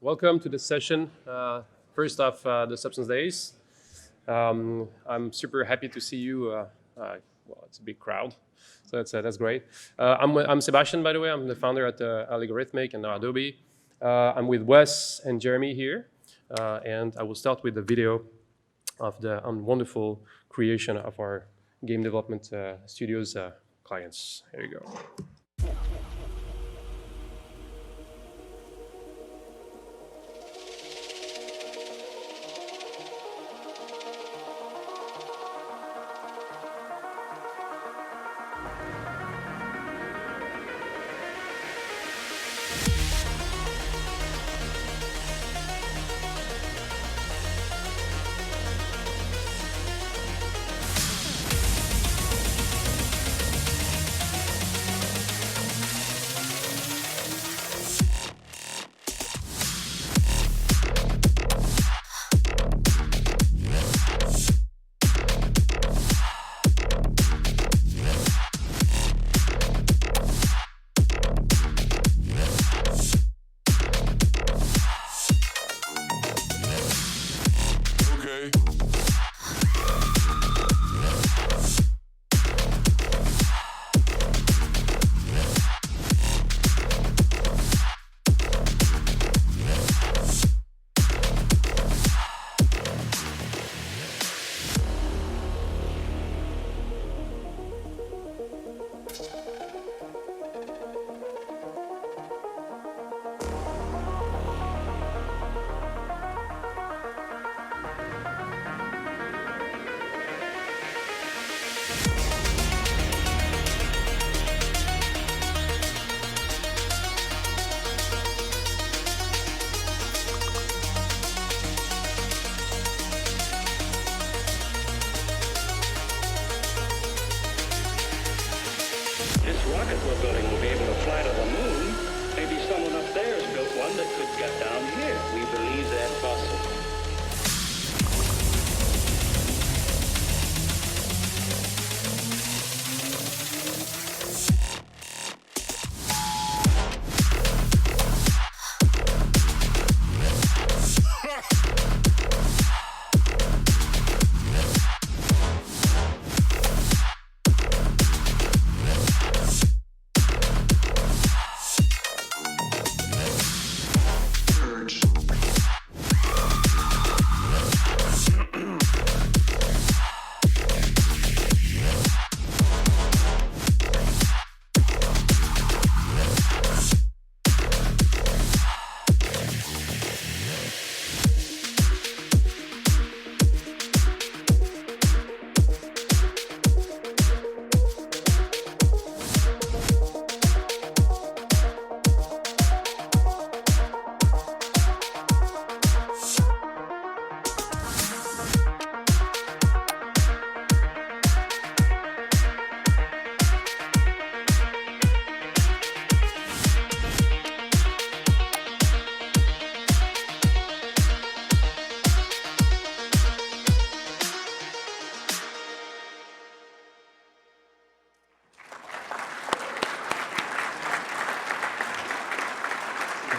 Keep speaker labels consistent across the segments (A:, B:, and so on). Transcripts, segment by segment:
A: Welcome to the session, first of the Substance Days. I'm super happy to see you. Well, it's a big crowd, so that's great. I'm Sébastien, by the way. I'm the founder at Algorithmic and Adobe. I'm with Wes and Jérémie here, and I will start with the video of the wonderful creation of our game development studios clients. Here you go.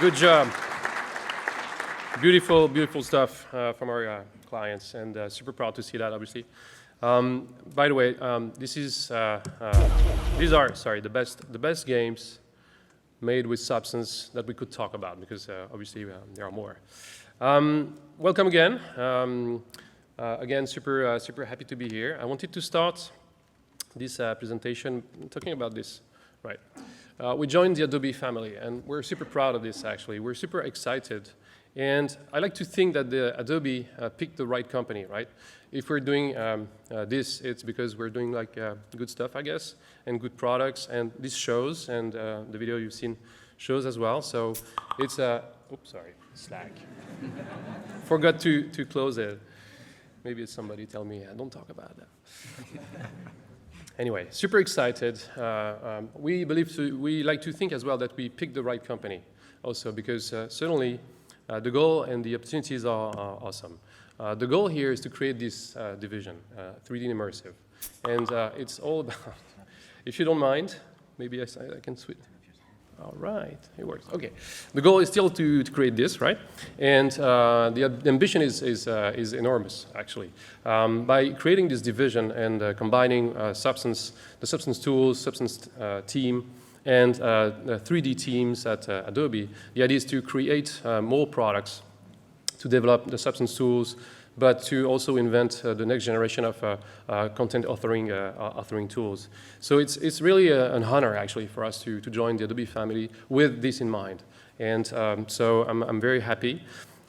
A: Good job. Beautiful, beautiful stuff from our clients, and super proud to see that, obviously. By the way, these are the best games made with Substance that we could talk about, because obviously there are more. Welcome again. Again, super happy to be here. I wanted to start this presentation talking about this, right? We joined the Adobe family, and we're super proud of this, actually. We're super excited. And I like to think that the Adobe picked the right company, right? If we're doing this, it's because we're doing like good stuff, I guess, and good products, and this shows, and the video you've seen shows as well. So it's a, oops, sorry, Slack. Forgot to close it. Maybe it's somebody tell me, don't talk about that. Anyway, super excited. We like to think as well that we picked the right company also, because certainly the goal and the opportunities are awesome. The goal here is to create this division, 3D Immersive. And it's all about, if you don't mind, maybe I can switch. All right, it works. Okay, the goal is still to create this, right? And the ambition is enormous, actually. By creating this division and combining the Substance tools, Substance team, and the 3D teams at Adobe, the idea is to create more products, to develop the Substance tools, but to also invent the next generation of content authoring tools. So it's really an honor, actually, for us to join the Adobe family with this in mind. And so I'm very happy.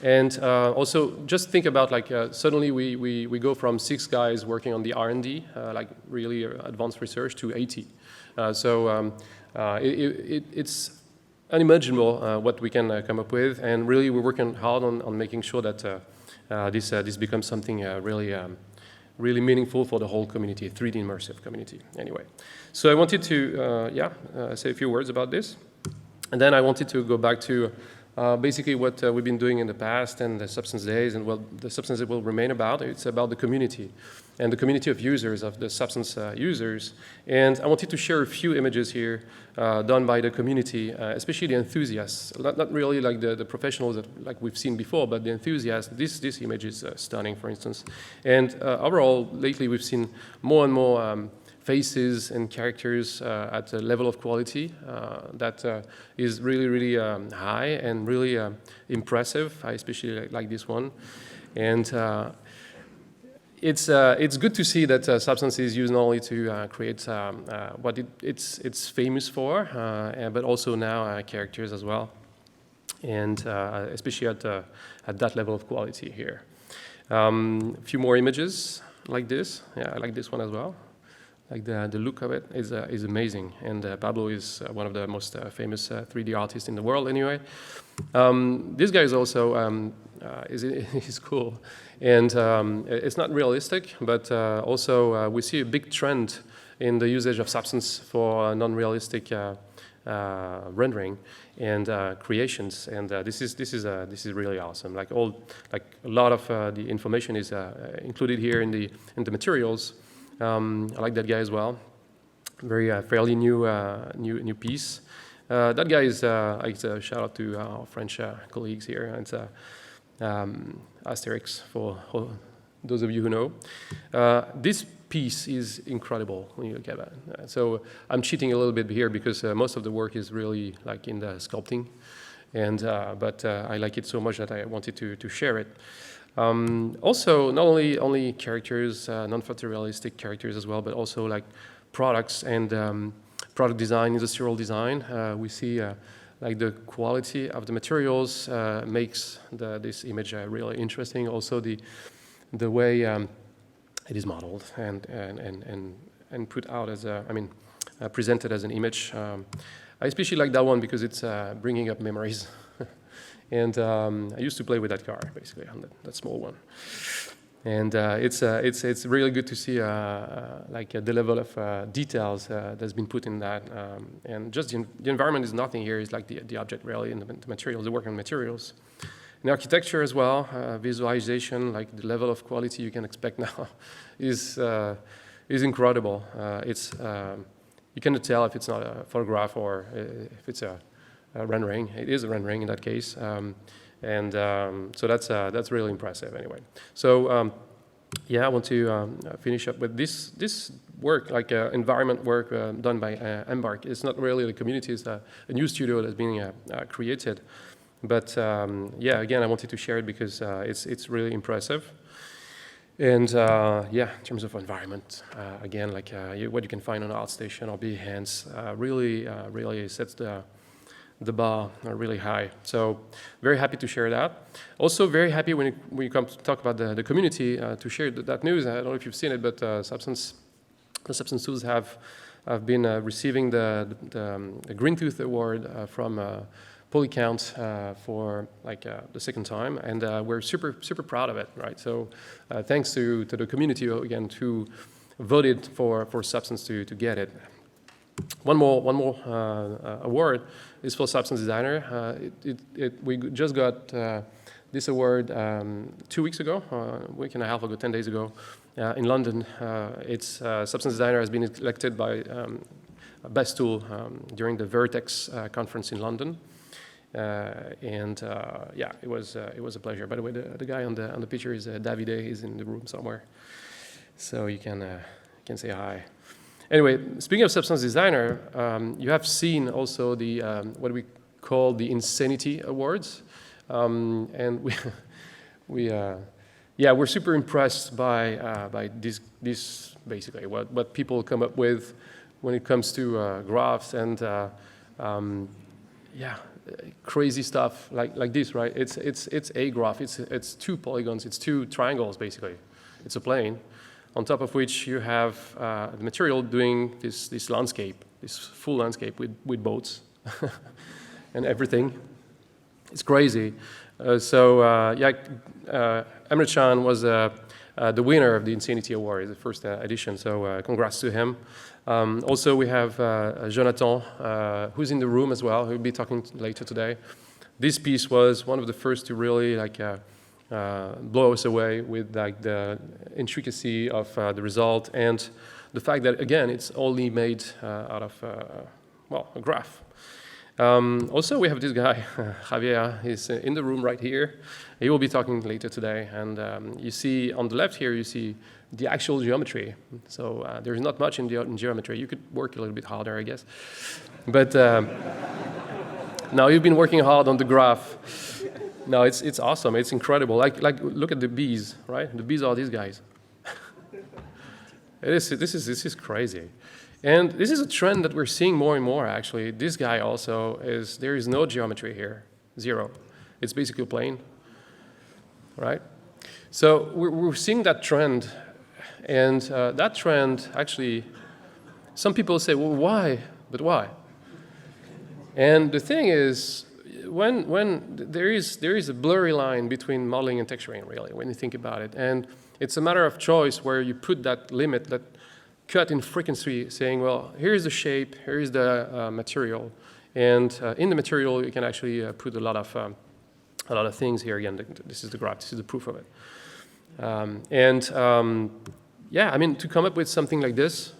A: And also, just think about, like, suddenly we go from 6 guys working on the R&D, like really advanced research, to 80. It's unimaginable what we can come up with. And really, we're working hard on making sure that this becomes something really meaningful for the whole community, 3D immersive community, anyway. So I wanted to, say a few words about this. And then I wanted to go back to basically what we've been doing in the past and the Substance days, and well, the Substance will remain about. It's about the community and the community of users, of the Substance users. And I wanted to share a few images here done by the community, especially the enthusiasts. Not really like the professionals that like we've seen before, but the enthusiasts. This image is stunning, for instance. And overall, lately we've seen more and more faces and characters at a level of quality that is really high and really impressive. I especially like this one. And it's good to see that Substance is used not only to create what it's famous for, but also now characters as well, and especially at that level of quality here. A few more images like this. Yeah, I like this one as well. Like the look of it is amazing, and Pablo is one of the most famous 3D artists in the world. Anyway, this guy is also is cool, and it's not realistic, but also we see a big trend in the usage of Substance for non-realistic rendering and creations, and this is really awesome. Like a lot of the information is included here in the materials. I like that guy as well. Very fairly new piece. That guy is like a shout out to our French colleagues here. It's Asterix for those of you who know. This piece is incredible when you look at it. So I'm cheating a little bit here because most of the work is really like in the sculpting, and but I like it so much that I wanted to share it. Also, not only characters, non-photorealistic characters as well, but also like products and product design, industrial design. We see like the quality of the materials makes this image really interesting. Also, the way it is modeled and put out as presented as an image. I especially like that one because it's bringing up memories. And I used to play with that car, basically, on that small one. And it's really good to see like the level of details that's been put in that. And just the environment is nothing here. It's like the object really, and the materials, the work on materials. In architecture as well, visualization, like the level of quality you can expect now is incredible. You cannot tell if it's not a photograph or if it's a rendering. It is a rendering in that case, so that's really impressive anyway. So yeah, I want to finish up with this work, like environment work done by Embark. It's not really the community; it's a new studio that's being created. But yeah, again, I wanted to share it because it's really impressive. And yeah, in terms of environment, again, like what you can find on ArtStation or Behance, really sets the bar really high. So very happy to share that. Also very happy when you come to talk about the community to share that news. I don't know if you've seen it, but the Substance tools have been receiving the Green Tooth Award from Polycount for like the second time, and we're super proud of it, right? So thanks to the community again who voted for Substance to get it. One more award is for Substance Designer. We just got this award 2 weeks ago, a week and a half ago, 10 days ago, in London. Substance Designer has been elected by best tool during the Vertex conference in London. Yeah, it was a pleasure. By the way, the guy on the picture is Davide. He's in the room somewhere, so you can say hi. Anyway, speaking of Substance Designer, you have seen also the what we call the Insanity Awards, and we're super impressed by this basically what people come up with when it comes to graphs and crazy stuff like this, right? It's a graph. It's 2 polygons. It's 2 triangles basically. It's a plane, on top of which you have the material doing this landscape, this full landscape with boats and everything. It's crazy. Emre Can was the winner of the Insanity Award, the first edition, so congrats to him. Also, we have Jonathan, who's in the room as well, who'll be talking later today. This piece was one of the first to really blow us away with the intricacy of the result and the fact that, again, it's only made out of, a graph. Also, we have this guy, Javier. He's in the room right here. He will be talking later today. And you see on the left here, you see the actual geometry. So there's not much in geometry. You could work a little bit harder, I guess. But now you've been working hard on the graph. No, it's awesome. It's incredible. Like look at the bees, right? The bees are these guys. This is crazy. And this is a trend that we're seeing more and more, actually. This guy also there is no geometry here, 0. It's basically a plane, right? So we're seeing that trend, and that trend actually, some people say, well, why? But why? And the thing is, when there is a blurry line between modeling and texturing, really, when you think about it. And it's a matter of choice where you put that limit, that cut in frequency, saying, well, here's the shape, here's the material, and in the material you can actually put a lot of things here. Again, this is the graph, this is the proof of it. Yeah, I mean, to come up with something like this,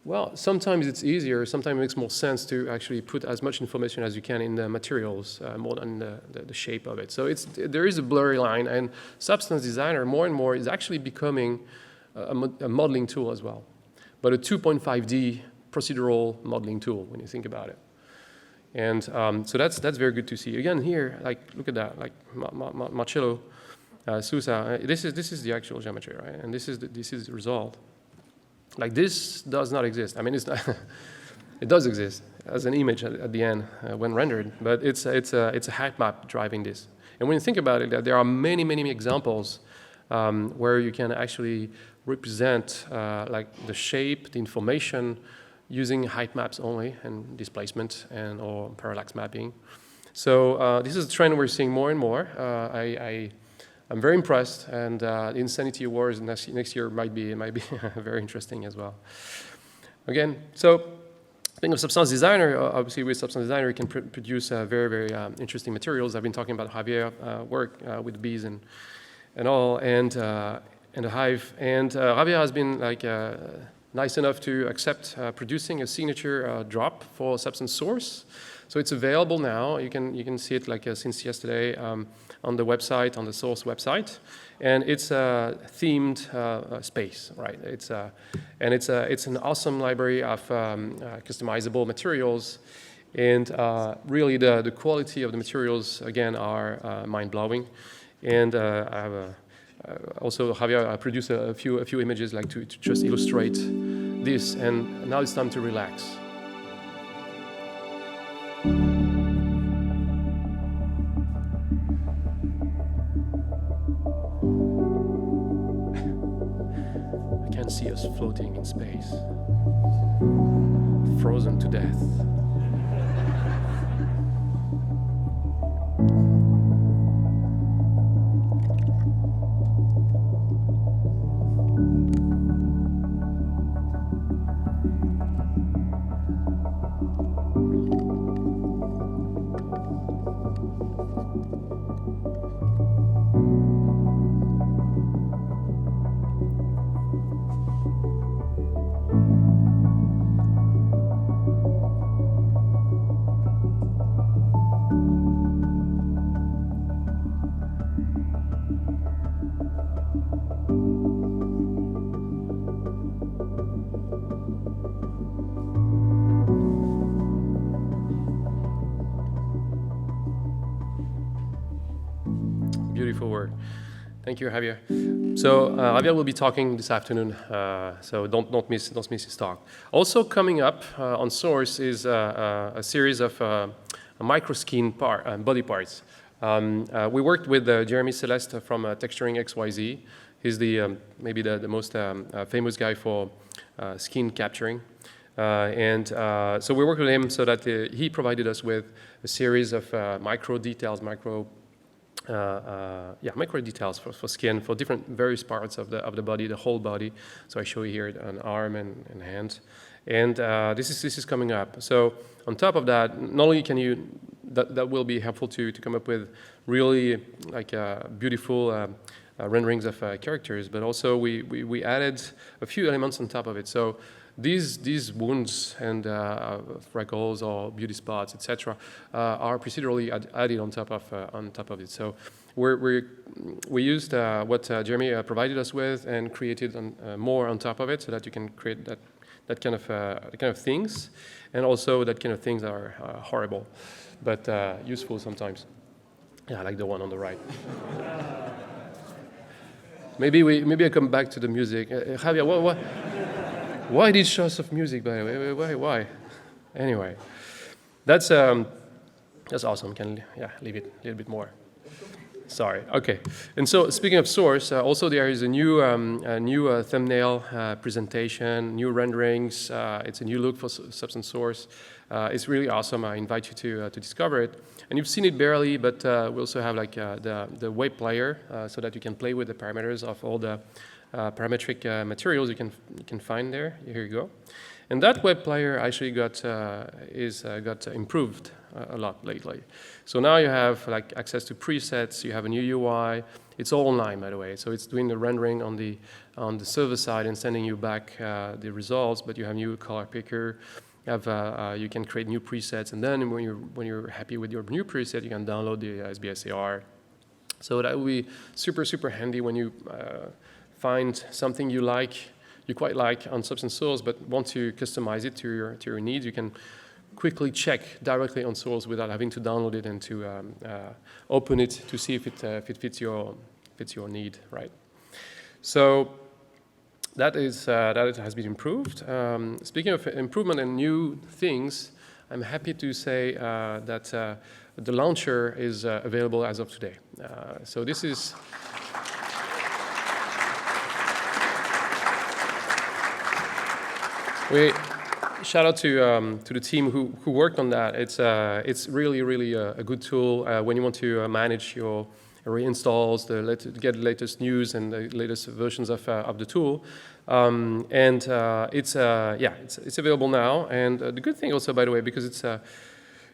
A: well, sometimes it's easier, sometimes it makes more sense to actually put as much information as you can in the materials, more than the shape of it. So there is a blurry line, and Substance Designer more and more is actually becoming a modeling tool as well, but a 2.5D procedural modeling tool when you think about it. And so that's very good to see. Again, here, look at that, Marcello Sousa. This is the actual geometry, right? And this is the result. This does not exist. I mean, it's not it does exist as an image at the end when rendered, but it's a height map driving this. And when you think about it, there are many examples where you can actually represent the shape, the information, using height maps only and displacement or parallax mapping. So this is a trend we're seeing more and more. I'm very impressed, and the Insanity Awards next year might be very interesting as well. Again, so speaking of Substance Designer, obviously with Substance Designer you can produce very interesting materials. I've been talking about Javier work with bees and all, and the hive. And Javier has been nice enough to accept producing a signature drop for Substance Source. So it's available now. You can see it since yesterday on the website, on the Source website, and it's a themed space, right? It's an awesome library of customizable materials, and really the quality of the materials again are mind-blowing. And I have also Javier produced a few images to just illustrate this, and now it's time to relax. I can see us floating in space, frozen to death. beautiful work. Thank you, Javier. So Javier will be talking this afternoon, so don't miss his talk. Also coming up on Source is a series of microskin body parts. We worked with Jérémie Celeste from Texturing XYZ. He's the maybe the most famous guy for skin capturing. So we worked with him so that he provided us with a series of micro details, micro details for skin, for different various parts of the body, the whole body. So I show you here an arm and hand. And this is coming up. So on top of that, not only can you, that will be helpful to come up with really like beautiful renderings of characters, but also we added a few elements on top of it. So these wounds and freckles or beauty spots, etc., are procedurally added on top of it. So we used what Jérémie provided us with and created more on top of it, so that you can create that kind of things, and also that kind of things that are horrible, but useful sometimes. Yeah, like the one on the right. Maybe I come back to the music. Javier, what? Why these shows of music, by the way? Why? Anyway, that's awesome. Can leave it a little bit more. Sorry. Okay. And so speaking of Source, also there is a new thumbnail presentation, new renderings. It's a new look for Substance Source. It's really awesome. I invite you to discover it. And you've seen it barely, but we also have like the web player so that you can play with the parameters of all the parametric materials you can find there. Here you go. And that web player actually got improved a lot lately. So now you have like access to presets. You have a new UI. It's all online, by the way. So it's doing the rendering on the server side and sending you back the results. But you have new color picker. You can create new presets, and then when you're happy with your new preset, you can download the SBSAR. So that will be super handy when you find something you quite like on Substance Source, but want to customize it to your needs. You can quickly check directly on Source without having to download it and to open it to see if it fits your need, right? So that has been improved. Speaking of improvement and new things, I'm happy to say that the launcher is available as of today. So this is. Shout out to the team who worked on that. It's really a good tool when you want to manage your reinstalls, get the latest news and the latest versions of the tool. It's available now. And the good thing also, by the way, because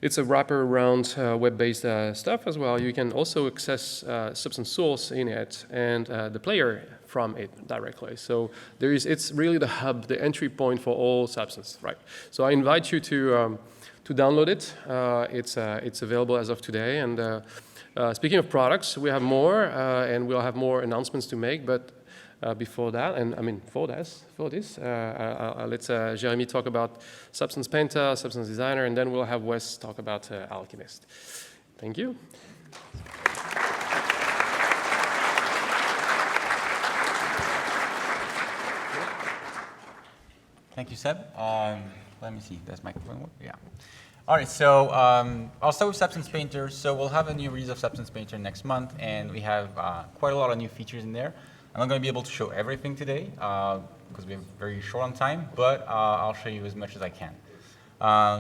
A: it's a wrapper around web-based stuff as well, you can also access Substance Source in it and the player from it directly. So it's really the hub, the entry point for all Substance, right? So I invite you to download it. It's available as of today. And speaking of products, we have more, and we'll have more announcements to make. But before that, for this, let's Jérémie talk about Substance Painter, Substance Designer, and then we'll have Wes talk about Alchemist. Thank you.
B: Thank you, Seb. Let me see, does microphone work? Yeah. All right, so I'll start with Substance Painter. So we'll have a new release of Substance Painter next month, and we have quite a lot of new features in there. I'm not going to be able to show everything today because we're very short on time, but I'll show you as much as I can.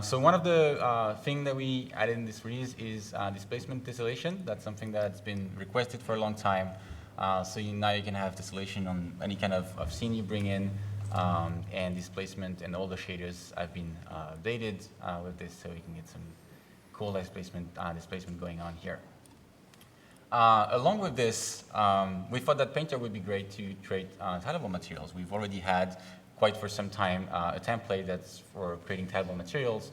B: So one of the things that we added in this release is displacement tessellation. That's something that's been requested for a long time. So now you can have tessellation on any kind of scene you bring in. And displacement and all the shaders have been updated with this, so you can get some cool displacement going on here. Along with this, we thought that Painter would be great to create tileable materials. We've already had, quite for some time, a template that's for creating tileable materials,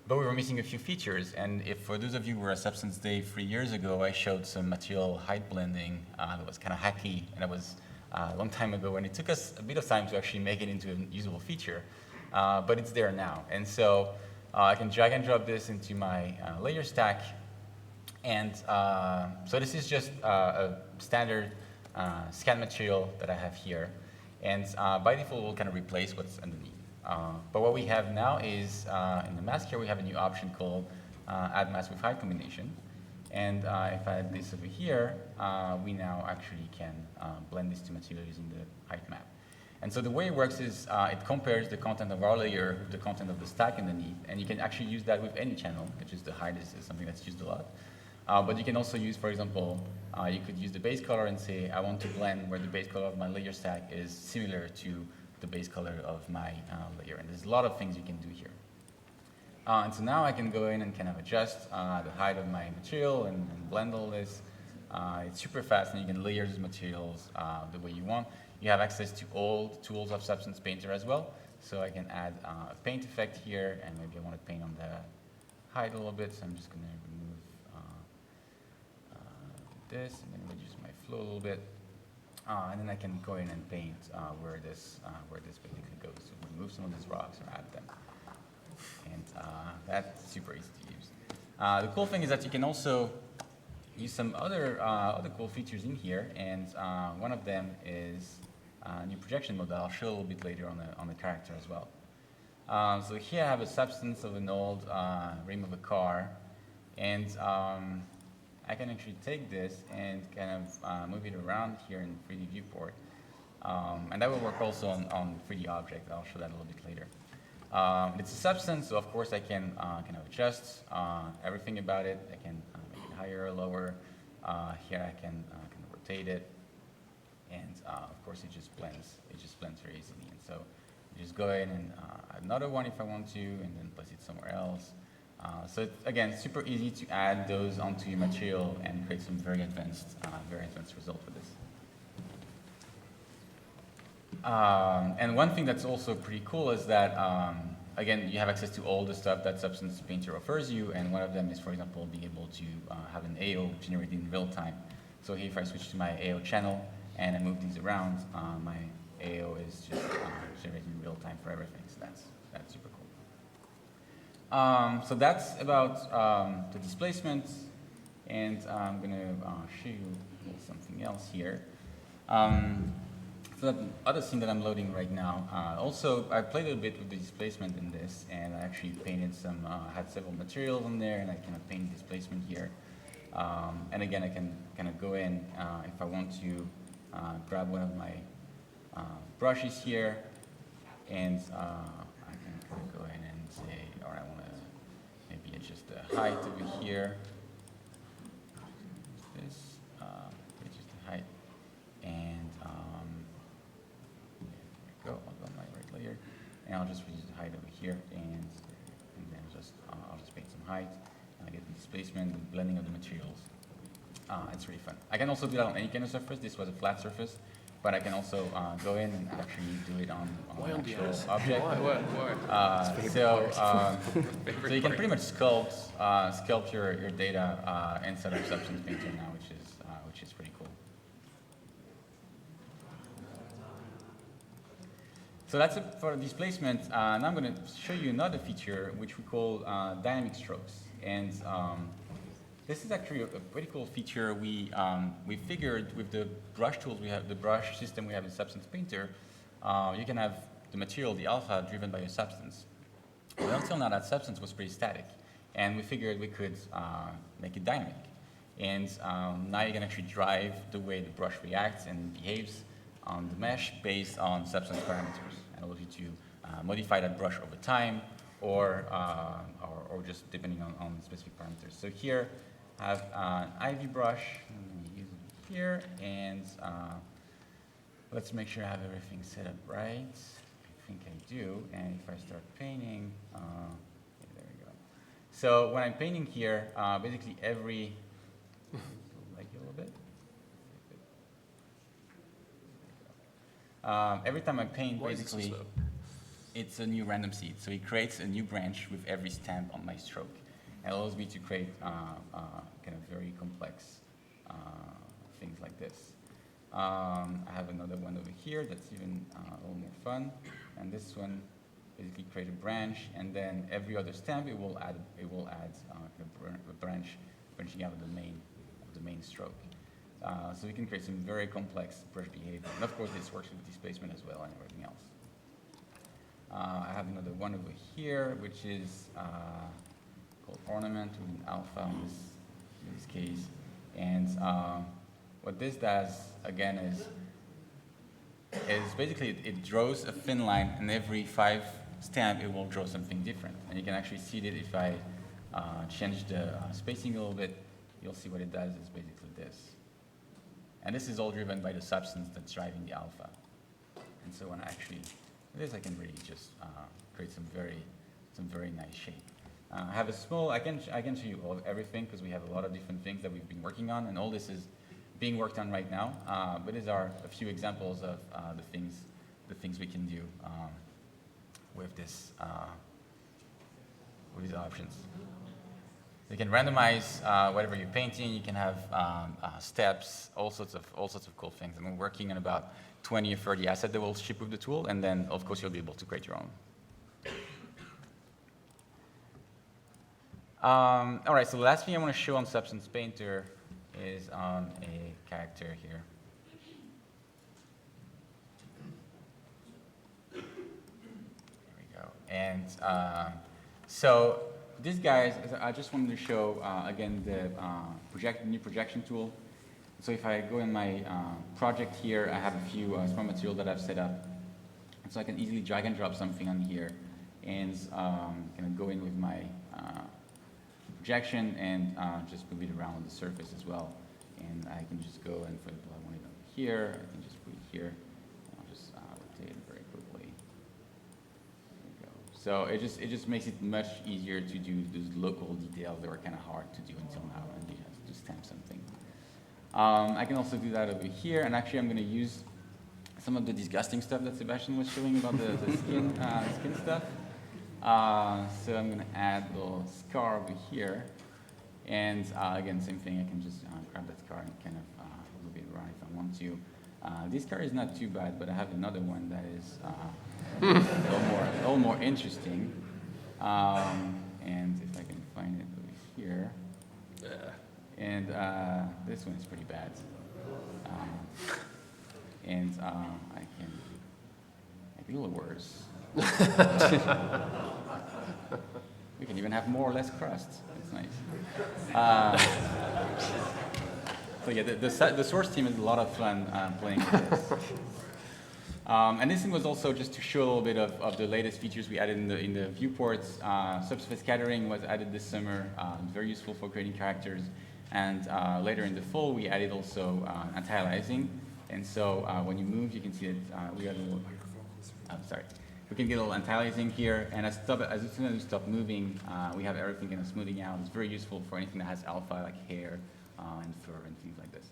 B: but we were missing a few features. And if for those of you who were at Substance Day 3 years ago, I showed some material height blending that was kind of hacky, and it was a long time ago, and it took us a bit of time to actually make it into a usable feature, but it's there now. And so I can drag and drop this into my layer stack, And so this is just a standard scan material that I have here. And by default, we'll kind of replace what's underneath. But what we have now is, in the mask here, we have a new option called Add Mask with Height Combination. And if I add this over here, we now actually can blend these two materials using the height map. And so the way it works is it compares the content of our layer with the content of the stack underneath. And you can actually use that with any channel, which is the height is something that's used a lot. But you can also use, for example, you could use the base color and say, I want to blend where the base color of my layer stack is similar to the base color of my layer. And there's a lot of things you can do here. And so now I can go in and kind of adjust the height of my material and blend all this. It's super fast, and you can layer these materials the way you want. You have access to all the tools of Substance Painter as well. So I can add a paint effect here, and maybe I want to paint on the height a little bit. So I'm just going to remove this, and then reduce my flow a little bit. And then I can go in and paint where this basically goes. So remove some of these rocks or add them. And that's super easy to use. The cool thing is that you can also use some other cool features in here, and one of them is a new projection mode that I'll show a little bit later on the character as well. So here I have a substance of an old rim of a car, and I can actually take this and kind of move it around here in 3D viewport, and that will work also on 3D object. I'll show that a little bit later. It's a substance, so of course I can kind of adjust everything about it. I can make it higher or lower. Here I can kind of rotate it, and of course it just blends. It just blends very easily. And so you just go in and add another one if I want to, and then place it somewhere else. So it's, again, super easy to add those onto your material and create some very advanced result with this. And one thing that's also pretty cool is that, again, you have access to all the stuff that Substance Painter offers you, and one of them is, for example, being able to have an AO generated in real time. So here, if I switch to my AO channel and I move these around, my AO is just generated in real time for everything. So that's super cool. So that's about the displacement, and I'm going to show you something else here. So the other thing that I'm loading right now, also I played a little bit with the displacement in this, and I actually painted some, had several materials on there, and I kind of painted displacement here. And again, I can kind of go in, if I want to grab one of my brushes here, and I can kind of go in and say, all right, I want to maybe adjust the height over here. This, adjust the height, and there we go. I'll go on my right layer, and I'll just reduce the height over here, and then just I'll just paint some height, and I get the displacement, the blending of the materials. It's really fun. I can also do that on any kind of surface. This was a flat surface, but I can also go in and actually do it on an actual object.
A: Why?
B: So you can pretty much sculpt your data inside of Substance Painter now, which is pretty cool. So that's it for displacement. Now I'm going to show you another feature which we call dynamic strokes, and this is actually a pretty cool feature. We figured with the brush tools we have, the brush system we have in Substance Painter, you can have the material, the alpha, driven by a substance. But until now, that substance was pretty static, and we figured we could make it dynamic. And now you can actually drive the way the brush reacts and behaves on the mesh based on substance parameters, and allows you to modify that brush over time, or just depending on specific parameters. So here I have an ivy brush. I'm going to use it here, and let's make sure I have everything set up right. I think I do, and if I start painting, okay, there we go. So when I'm painting here, basically every, like a little bit. Every time I paint, basically, it's a new random seed. So it creates a new branch with every stamp on my stroke. It allows me to create kind of very complex things like this. I have another one over here that's even a little more fun. And this one basically create a branch, and then every other stamp it will add a branch finishing out of the main stroke. So we can create some very complex brush behavior. And of course, this works with displacement as well and everything else. I have another one over here, which is called ornament with an alpha in this case. And what this does, again, is basically it draws a thin line, and every 5 stamp, it will draw something different. And you can actually see that if I change the spacing a little bit, you'll see what it does is basically this. And this is all driven by the substance that's driving the alpha. And so when I actually do this, I can really just create some very nice shape. I have a small, I can show you all everything because we have a lot of different things that we've been working on, and all this is being worked on right now. But these are a few examples of the things we can do with this with these options. You can randomize whatever you're painting. You can have steps, all sorts of cool things. And we're working on about 20 or 30 assets that will ship with the tool, and then of course you'll be able to create your own. All right, so the last thing I want to show on Substance Painter is on a character here. There we go. And so these guys, I just wanted to show, again, the new projection tool. So if I go in my project here, I have a few small material that I've set up. So I can easily drag and drop something on here and kind of go in with my projection and just move it around on the surface as well. And I can just go and, for example, I want it over here, I can just put it here. And I'll just rotate it very quickly. There we go. So it just makes it much easier to do those local details that were kind of hard to do until now, and you have to stamp something. I can also do that over here, and actually I'm going to use some of the disgusting stuff that Sébastien was showing about the skin stuff. So I'm going to add a little scar over here. And again, same thing, I can just grab that scar and kind of move it around if I want to. This scar is not too bad, but I have another one that is a little more interesting. And if I can find it over here. And this one is pretty bad. And I can make it a little worse. We can even have more or less crust. It's nice. So yeah, the source team is a lot of fun playing with this. And this thing was also just to show a little bit of the latest features we added in the viewports. Subsurface scattering was added this summer. Very useful for creating characters. And later in the fall, we added also anti-aliasing. And so when you move, you can see that we got a little. Sorry. We can get a little anti-aliasing here, and as soon as we stop moving, we have everything kind of smoothing out. It's very useful for anything that has alpha, like hair and fur and things like this.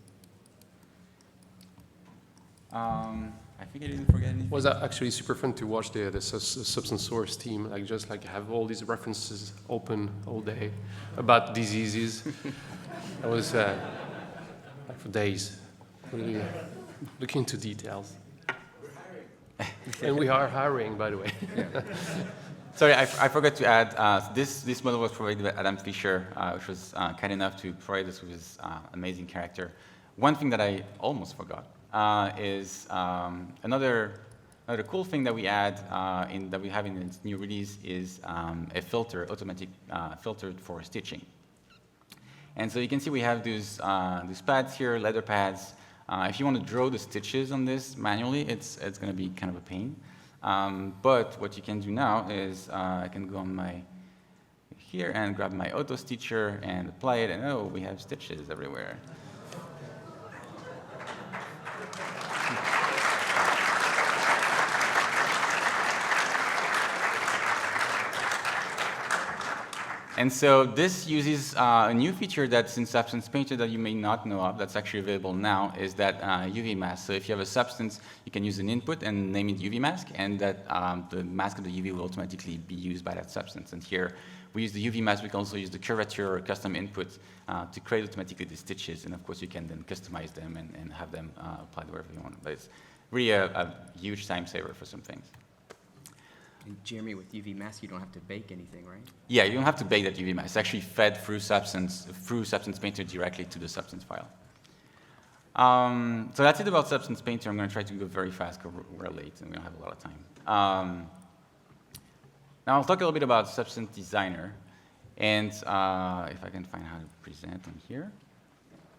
B: I think I didn't forget anything.
A: Was that actually super fun to watch the Substance Source team, like just like have all these references open all day about diseases. That was like for days, really looking into details. And we are hiring, by the way.
B: Yeah. Sorry, I forgot to add, this model was provided by Adam Fisher, which was kind enough to provide us with this amazing character. One thing that I almost forgot is another cool thing that we add that we have in this new release is a filter, automatic filter for stitching. And so you can see we have these pads here, leather pads. If you want to draw the stitches on this manually, it's going to be kind of a pain. But what you can do now is I can go on here and grab my auto stitcher and apply it, and oh, we have stitches everywhere. And so this uses a new feature that's in Substance Painter that you may not know of, that's actually available now, is that UV mask. So if you have a substance, you can use an input and name it UV mask, and that the mask of the UV will automatically be used by that substance. And here we use the UV mask. We can also use the curvature or custom input to create automatically the stitches. And of course, you can then customize them and have them applied wherever you want. But it's really a huge time saver for some things.
C: And Jeremy, with UV mask, you don't have to bake anything, right?
B: Yeah, you don't have to bake that UV mask. It's actually fed through Substance Painter directly to the Substance file. So that's it about Substance Painter. I'm going to try to go very fast because we're late and we don't have a lot of time. Now I'll talk a little bit about Substance Designer. And if I can find how to present on here.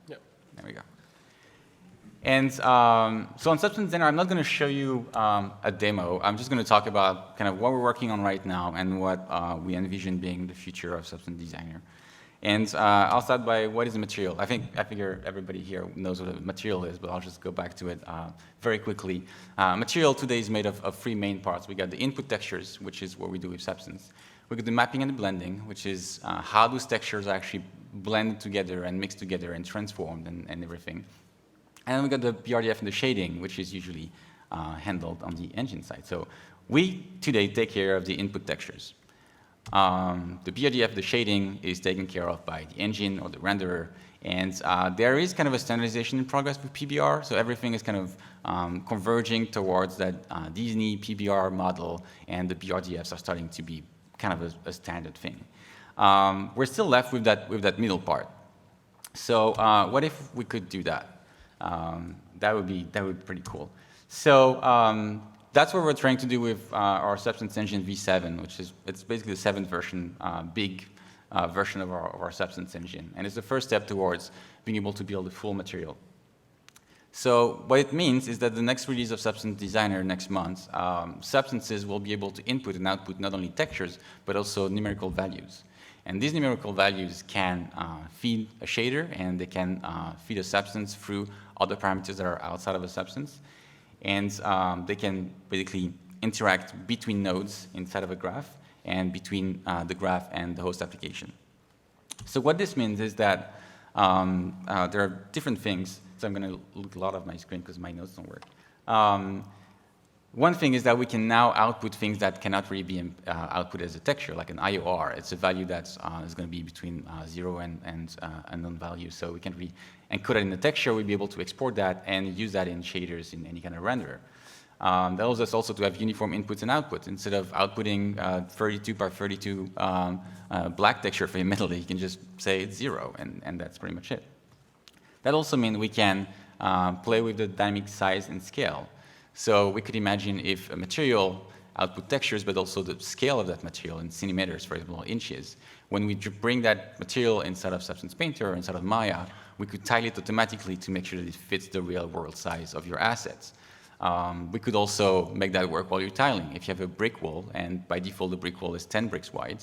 A: Yep.
B: There we go. And so on Substance Designer, I'm not going to show you a demo. I'm just going to talk about kind of what we're working on right now and what we envision being the future of Substance Designer. And I'll start by what is a material. I figure everybody here knows what a material is, but I'll just go back to it very quickly. Material today is made of three main parts. We got the input textures, which is what we do with Substance. We got the mapping and the blending, which is how those textures are actually blended together and mixed together and transformed and everything. And then we got the BRDF and the shading, which is usually handled on the engine side. So we today take care of the input textures. The BRDF, the shading, is taken care of by the engine or the renderer. And there is kind of a standardization in progress with PBR. So everything is kind of converging towards that Disney PBR model, and the BRDFs are starting to be kind of a standard thing. We're still left with that middle part. So what if we could do that? That would be pretty cool. So that's what we're trying to do with our Substance Engine v7, which is it's basically the 7th version, big version of our Substance Engine, and it's the first step towards being able to build a full material. So what it means is that the next release of Substance Designer next month, substances will be able to input and output not only textures but also numerical values. And these numerical values can feed a shader, and they can feed a substance through other parameters that are outside of a substance. And they can basically interact between nodes inside of a graph and between the graph and the host application. So what this means is that there are different things. So I'm going to look a lot of my screen because my notes don't work. One thing is that we can now output things that cannot really be output as a texture, like an IOR. It's a value that's is going to be between 0 and unknown value. So we can encode it in the texture. We'll be able to export that and use that in shaders in any kind of renderer. That allows us also to have uniform inputs and outputs. Instead of outputting 32 by 32 black texture for a metal, you can just say it's 0, and that's pretty much it. That also means we can play with the dynamic size and scale. So we could imagine if a material output textures, but also the scale of that material in centimeters, for example, inches. When we bring that material inside of Substance Painter or inside of Maya, we could tile it automatically to make sure that it fits the real world size of your assets. We could also make that work while you're tiling. If you have a brick wall, and by default the brick wall is 10 bricks wide,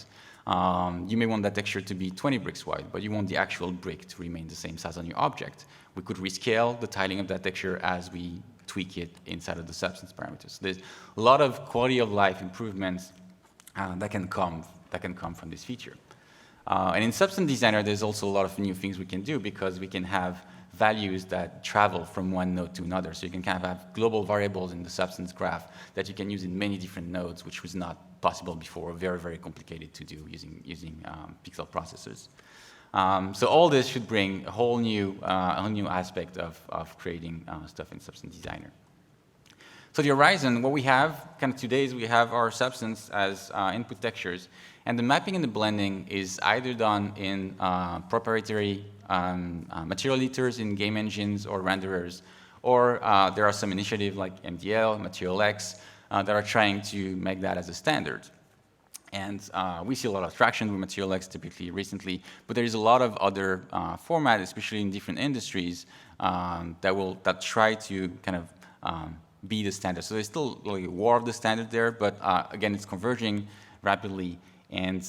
B: you may want that texture to be 20 bricks wide, but you want the actual brick to remain the same size on your object. We could rescale the tiling of that texture as we tweak it inside of the substance parameters. So there's a lot of quality of life improvements that can come from this feature. And in Substance Designer, there's also a lot of new things we can do, because we can have values that travel from one node to another. So you can kind of have global variables in the substance graph that you can use in many different nodes, which was not possible before, very, very complicated to do using pixel processors. So all this should bring a whole new aspect of creating stuff in Substance Designer. So the horizon, what we have kind of today is we have our substance as input textures, and the mapping and the blending is either done in proprietary material editors in game engines or renderers, or there are some initiatives like MDL, Material X, that are trying to make that as a standard. And we see a lot of traction with Material X typically recently, but there is a lot of other formats, especially in different industries, that try to kind of be the standard. So there's still like a war of the standard there, but again, it's converging rapidly, and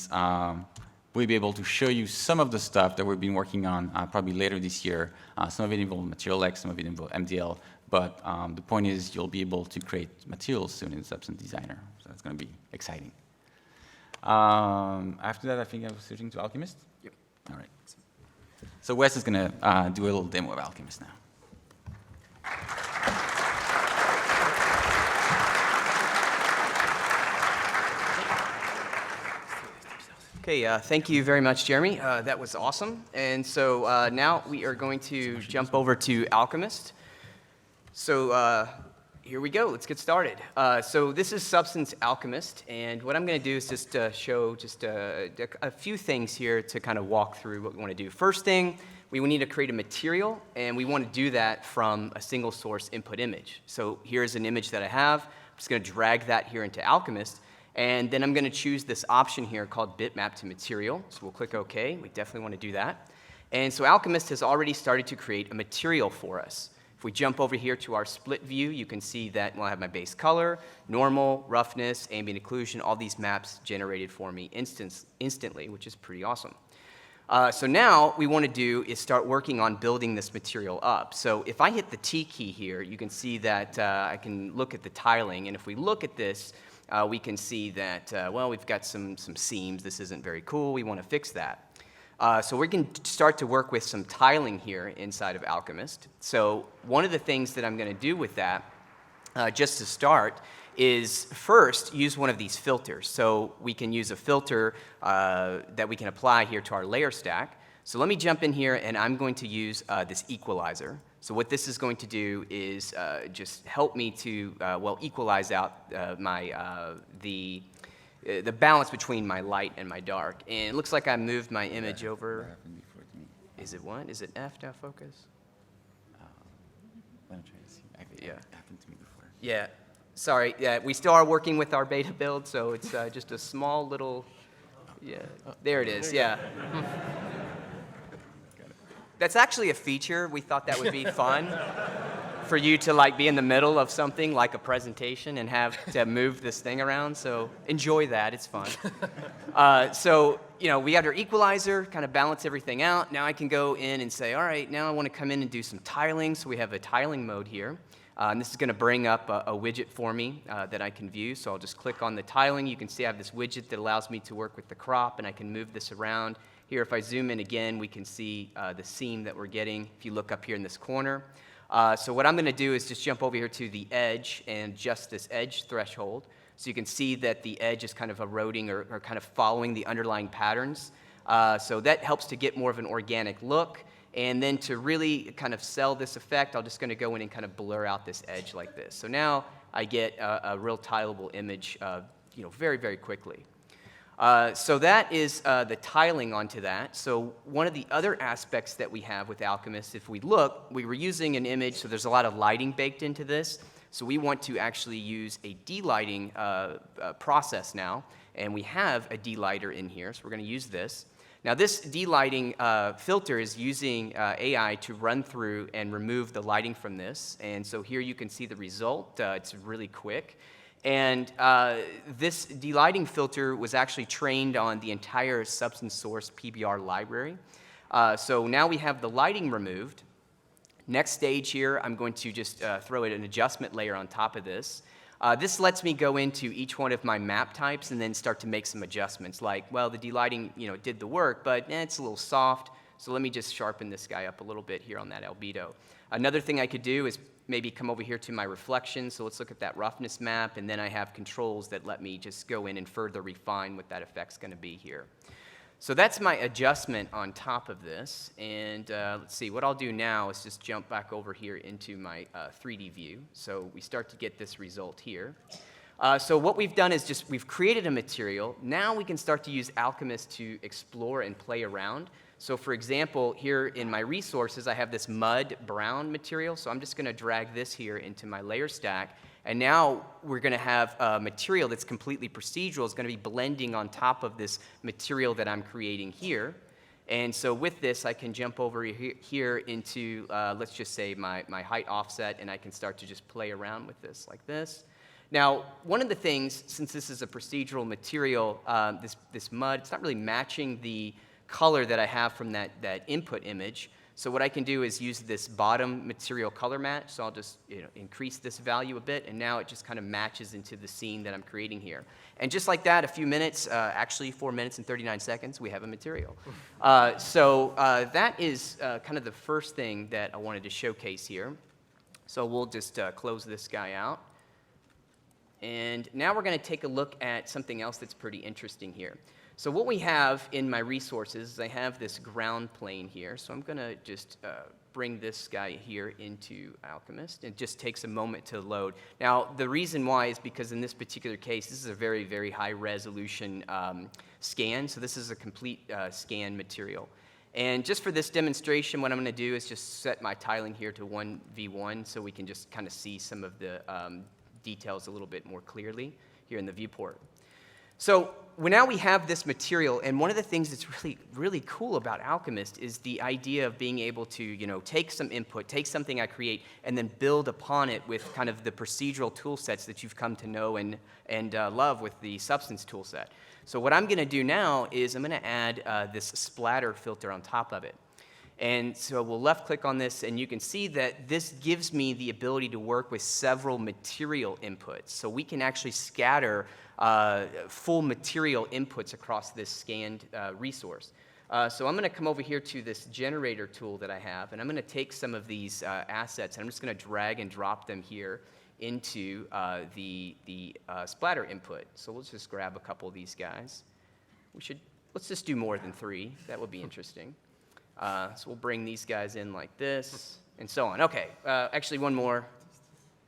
B: we'll be able to show you some of the stuff that we've been working on probably later this year. Some of it involves Material X, some of it involves MDL, but the point is you'll be able to create materials soon in Substance Designer, so that's going to be exciting. After that, I think I was switching to Alchemist.
C: Yep.
B: All right. So Wes is going to do a little demo of Alchemist now.
C: Okay, thank you very much, Jeremy. That was awesome. And so now we are going to jump over to Alchemist. So Here we go. Let's get started. So this is Substance Alchemist, and what I'm going to do is just show just a few things here to kind of walk through what we want to do. First thing, we need to create a material, and we want to do that from a single source input image. So here's an image that I have. I'm just going to drag that here into Alchemist, and then I'm going to choose this option here called Bitmap to Material. So we'll click OK. We definitely want to do that. And so Alchemist has already started to create a material for us. If we jump over here to our split view, you can see that I have my base color, normal, roughness, ambient occlusion, all these maps generated for me instantly, which is pretty awesome. So now what we want to do is start working on building this material up. So if I hit the T key here, you can see that I can look at the tiling. And if we look at this, we can see that, well, we've got some seams. This isn't very cool. We want to fix that. So we can start to work with some tiling here inside of Alchemist. So one of the things that I'm going to do with that, just to start, is first use one of these filters. So we can use a filter that we can apply here to our layer stack. So let me jump in here, and I'm going to use this equalizer. So what this is going to do is just help me to, well, equalize out the balance between my light and my dark. And it looks like I moved my image over.
B: What happened before to me?
C: Is it what? Is it F now focus?
B: Let me try to see.
C: Yeah.
B: It happened to me before.
C: Yeah. Sorry. Yeah, we still are working with our beta build, so it's just a small little. Yeah. There it is. Yeah. That's actually a feature. We thought that would be fun for you to like be in the middle of something like a presentation and have to move this thing around. So enjoy that. It's fun. So, you know, we got our equalizer, kind of balance everything out. Now I can go in and say, all right, now I want to come in and do some tiling. So we have a tiling mode here. And this is going to bring up a widget for me that I can view. So I'll just click on the tiling. You can see I have this widget that allows me to work with the crop, and I can move this around. Here, if I zoom in again, we can see the seam that we're getting if you look up here in this corner. So what I'm going to do is just jump over here to the edge and adjust this edge threshold. So you can see that the edge is kind of eroding or kind of following the underlying patterns. So that helps to get more of an organic look. And then to really kind of sell this effect, I'm just going to go in and kind of blur out this edge like this. So now I get a real tileable image you know, very, very quickly. So that is the tiling onto that. So one of the other aspects that we have with Alchemist, if we look, we were using an image, so there's a lot of lighting baked into this. So we want to actually use a delighting process now, and we have a delighter in here, so we're going to use this. Now this delighting filter is using AI to run through and remove the lighting from this, and so here you can see the result. It's really quick. And this delighting filter was actually trained on the entire Substance Source PBR library. So now we have the lighting removed. Next stage here, I'm going to just throw an adjustment layer on top of this. This lets me go into each one of my map types and then start to make some adjustments. Like, well, the delighting, you know, did the work, but it's a little soft. So let me just sharpen this guy up a little bit here on that albedo. Another thing I could do is maybe come over here to my reflection. So let's look at that roughness map, and then I have controls that let me just go in and further refine what that effect's going to be here. So that's my adjustment on top of this. And let's see, what I'll do now is just jump back over here into my 3D view. So we start to get this result here. So what we've done is just we've created a material. Now we can start to use Alchemist to explore and play around. So for example, here in my resources, I have this mud brown material. So I'm just going to drag this here into my layer stack. And now we're going to have a material that's completely procedural. It's going to be blending on top of this material that I'm creating here. And so with this, I can jump over here into, let's just say, my height offset, and I can start to just play around with this like this. Now, one of the things, since this is a procedural material, this mud, it's not really matching the color that I have from that input image. So what I can do is use this bottom material color match. So I'll just increase this value a bit, and now it just kind of matches into the scene that I'm creating here. And just like that, a few minutes, actually 4 minutes and 39 seconds, we have a material. So that is kind of the first thing that I wanted to showcase here. So we'll just close this guy out. And now we're going to take a look at something else that's pretty interesting here. So what we have in my resources is I have this ground plane here. So I'm going to just bring this guy here into Alchemist. It just takes a moment to load. Now, the reason why is because in this particular case, this is a very, very high resolution scan. So this is a complete scan material. And just for this demonstration, what I'm going to do is just set my tiling here to 1v1 so we can just kind of see some of the details a little bit more clearly here in the viewport. So now we have this material, and one of the things that's really, really cool about Alchemist is the idea of being able to, take some input, take something I create, and then build upon it with kind of the procedural tool sets that you've come to know and love with the Substance tool set. So what I'm going to do now is I'm going to add this splatter filter on top of it. And so we'll left-click on this, and you can see that this gives me the ability to work with several material inputs. So we can actually scatter full material inputs across this scanned resource. So I'm going to come over here to this generator tool that I have, and I'm going to take some of these assets, and I'm just going to drag and drop them here into the splatter input. So let's just grab a couple of these guys. Let's just do more than 3. That would be interesting. So we'll bring these guys in like this, and so on. Okay, actually one more,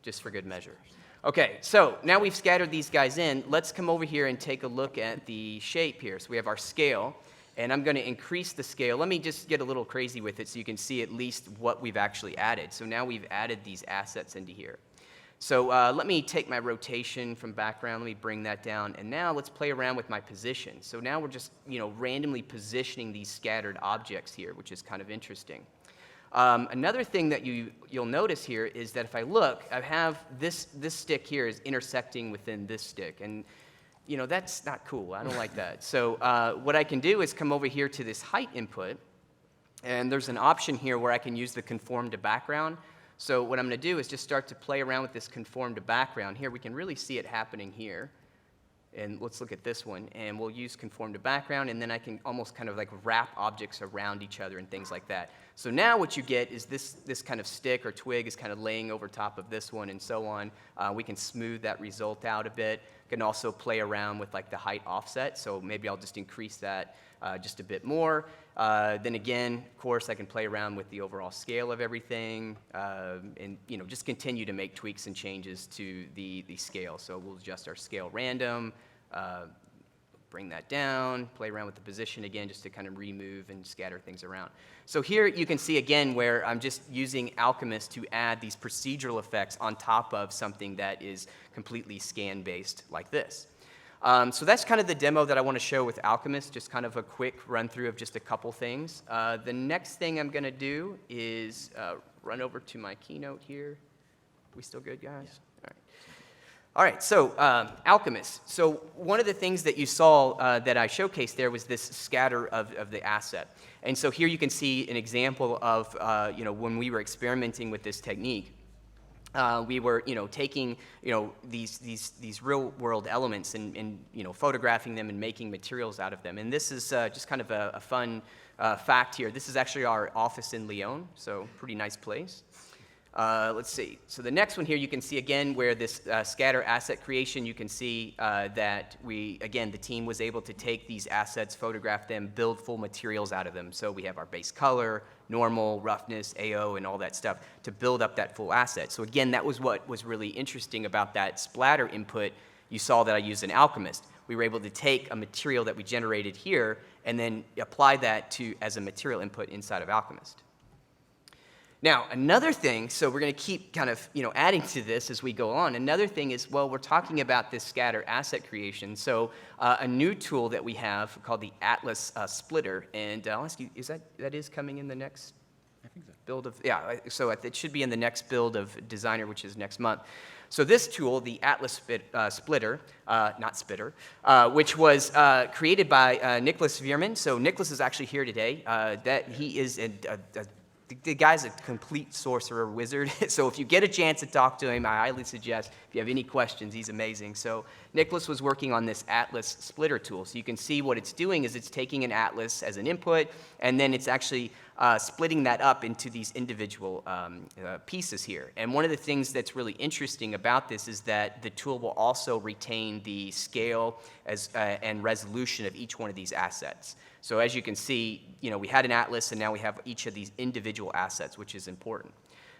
C: just for good measure. Okay, so now we've scattered these guys in. Let's come over here and take a look at the shape here. So we have our scale, and I'm going to increase the scale. Let me just get a little crazy with it so you can see at least what we've actually added. So now we've added these assets into here. So let me take my rotation from background. Let me bring that down. And now let's play around with my position. So now we're just randomly positioning these scattered objects here, which is kind of interesting. Another thing that you'll notice here is that if I look, I have this stick here is intersecting within this stick. And that's not cool. I don't like that. So what I can do is come over here to this height input. And there's an option here where I can use the conform to background. So what I'm going to do is just start to play around with this conform to background. Here, we can really see it happening here. And let's look at this one. And we'll use conform to background, and then I can almost kind of like wrap objects around each other and things like that. So now what you get is this kind of stick or twig is kind of laying over top of this one and so on. We can smooth that result out a bit. Can also play around with like the height offset. So maybe I'll just increase that just a bit more. Then again, of course, I can play around with the overall scale of everything, and just continue to make tweaks and changes to the scale. So we'll adjust our scale random, bring that down, play around with the position again, just to kind of remove and scatter things around. So here you can see again where I'm just using Alchemist to add these procedural effects on top of something that is completely scan-based like this. So that's kind of the demo that I want to show with Alchemist, just kind of a quick run through of just a couple things. The next thing I'm going to do is run over to my Keynote here. We still good, guys? Yeah. All right, so Alchemist. So one of the things that you saw that I showcased there was this scatter of the asset. And so here you can see an example of when we were experimenting with this technique. We were, taking, these real-world elements and photographing them and making materials out of them. And this is just kind of a fun fact here. This is actually our office in Lyon, so pretty nice place. Let's see. So the next one here, you can see again where this scatter asset creation, you can see that the team was able to take these assets, photograph them, build full materials out of them. So we have our base color, normal, roughness, AO, and all that stuff to build up that full asset. So again, that was what was really interesting about that splatter input. You saw that I used an Alchemist. We were able to take a material that we generated here and then apply that as a material input inside of Alchemist. Now, another thing, so we're going to keep kind of, adding to this as we go on. Another thing is, well, we're talking about this scatter asset creation. So a new tool that we have called the Atlas Splitter. And I'll ask you, is that is coming in the next build of, so it should be in the next build of Designer, which is next month. So this tool, the Atlas Splitter, not Spitter, which was created by Nicholas Veerman. So Nicholas is actually here today. He is the guy's a complete sorcerer wizard, so if you get a chance to talk to him, I highly suggest, if you have any questions, he's amazing. So Nicholas was working on this Atlas Splitter tool. So you can see what it's doing is it's taking an atlas as an input, and then it's actually splitting that up into these individual pieces here. And one of the things that's really interesting about this is that the tool will also retain the scale and resolution of each one of these assets. So as you can see, we had an atlas, and now we have each of these individual assets, which is important.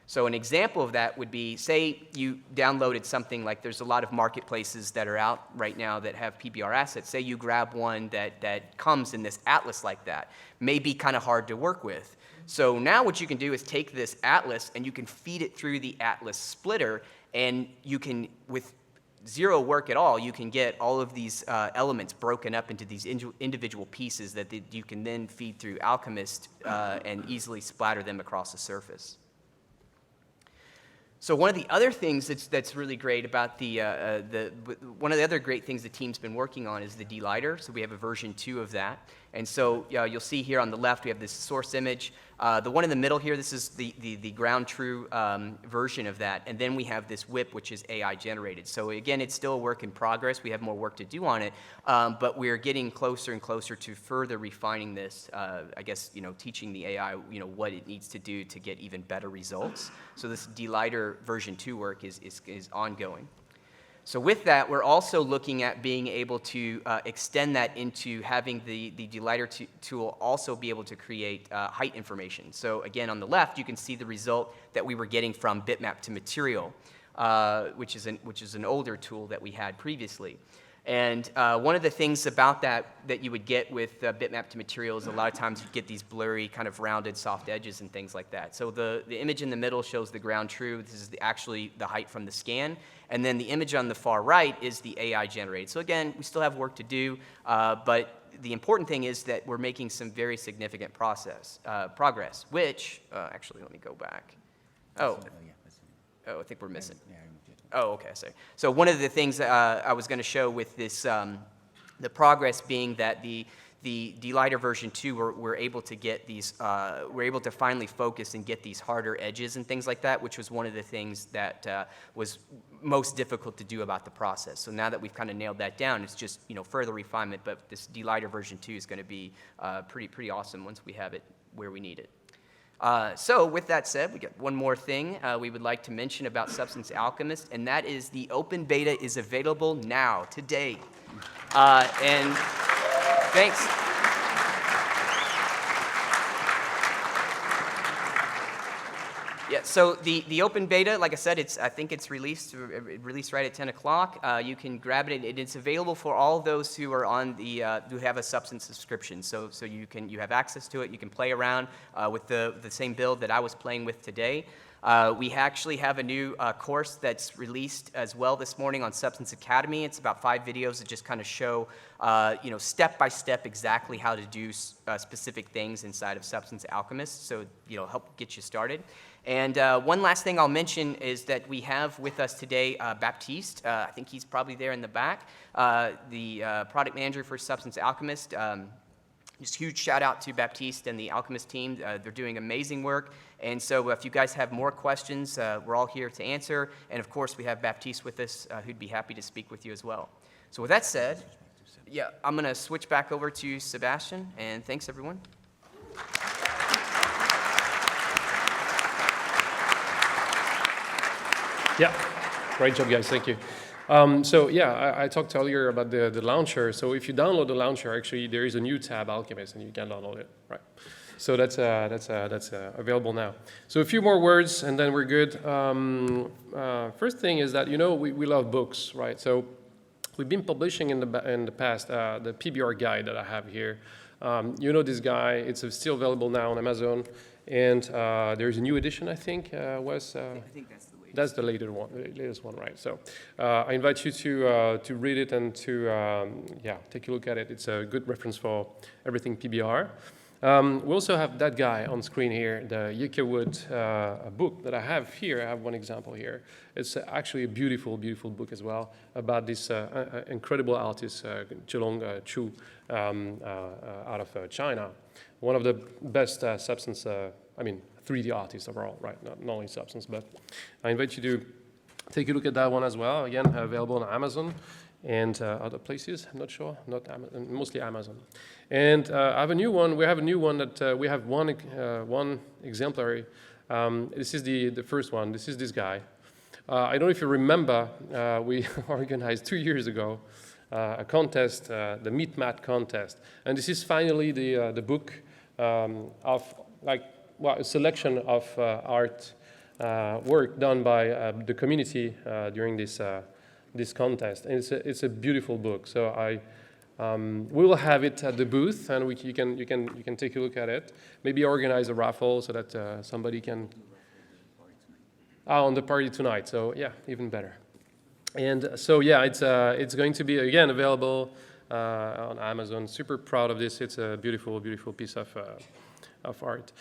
C: So an example of that would be, say you downloaded something like, there's a lot of marketplaces that are out right now that have PBR assets. Say you grab one that comes in this atlas like that. May be kind of hard to work with. So now what you can do is take this atlas and you can feed it through the atlas splitter, and you can, with zero work at all, you can get all of these elements broken up into these individual pieces that you can then feed through Alchemist and easily splatter them across the surface. So one of the other things that's really great about one of the other great things the team's been working on is the delighter. So we have a version 2 of that. And so you'll see here on the left, we have this source image. The one in the middle here, this is the ground true version of that. And then we have this whip, which is AI generated. So again, it's still a work in progress. We have more work to do on it. But we're getting closer and closer to further refining this, I guess, teaching the AI, what it needs to do to get even better results. So this delighter version 2 work is ongoing. So with that, we're also looking at being able to extend that into having the delighter tool also be able to create height information. So again, on the left, you can see the result that we were getting from bitmap to material, which is an older tool that we had previously. And one of the things about that you would get with bitmap to material is a lot of times you get these blurry, kind of rounded, soft edges and things like that. So the image in the middle shows the ground true. This is actually the height from the scan. And then the image on the far right is the AI generated. So again, we still have work to do, but the important thing is that we're making some very significant progress, which, actually, let me go back. Oh, I think we're missing. Oh, okay, sorry. So one of the things I was going to show with this, the progress being that the delighter version 2, we're able to get these, we're able to finally focus and get these harder edges and things like that, which was one of the things that was most difficult to do about the process. So now that we've kind of nailed that down, it's just further refinement. But this delighter version 2 is going to be pretty awesome once we have it where we need it. So with that said, we got one more thing we would like to mention about Substance Alchemist, and that is the open beta is available now, today. And thanks. Yeah, so the open beta, like I said, I think it's released right at 10 o'clock. You can grab it. It's available for all those who are on who have a Substance subscription. So you have access to it. You can play around with the same build that I was playing with today. We actually have a new course that's released as well this morning on Substance Academy. It's about 5 videos that just kind of show, step by step exactly how to do specific things inside of Substance Alchemist. So help get you started. And one last thing I'll mention is that we have with us today Baptiste. I think he's probably there in the back, the product manager for Substance Alchemist. Just huge shout out to Baptiste and the Alchemist team. They're doing amazing work. And so if you guys have more questions, we're all here to answer. And of course, we have Baptiste with us, who'd be happy to speak with you as well. So with that said, yeah, I'm going to switch back over to Sébastien. And thanks, everyone.
A: Yeah, great job, guys. Thank you. So yeah, I talked earlier about the launcher. So if you download the launcher, actually there is a new tab, Alchemist, and you can download it, right? So that's available now. So a few more words, and then we're good. First thing is that we love books, right? So we've been publishing in the past the PBR guide that I have here. This guy. It's still available now on Amazon, and there's a new edition, I think. Wes.
C: I think
A: that's the latest one, right? So I invite you to read it and to take a look at it. It's a good reference for everything PBR. We also have that guy on screen here, the Yucca Wood book that I have here. I have one example here. It's actually a beautiful, beautiful book as well about this incredible artist, Zhelong Chu, out of China. One of the best Substance, 3D artists overall, right? Not only Substance, but I invite you to take a look at that one as well. Again, available on Amazon. and other places. I'm not sure, not Amazon, mostly Amazon. And I have a new one. We have a new one that we have one exemplary. This is the first one. This is this guy. I don't know if you remember, we organized 2 years ago a contest, the Meat Mat contest, and this is finally the book of a selection of art work done by the community during this contest, and it's a beautiful book. So we will have it at the booth, and you can take a look at it. Maybe organize a raffle so that somebody can. On the party tonight. So yeah, even better. And so yeah, it's going to be again available on Amazon. Super proud of this. It's a beautiful, beautiful piece of art.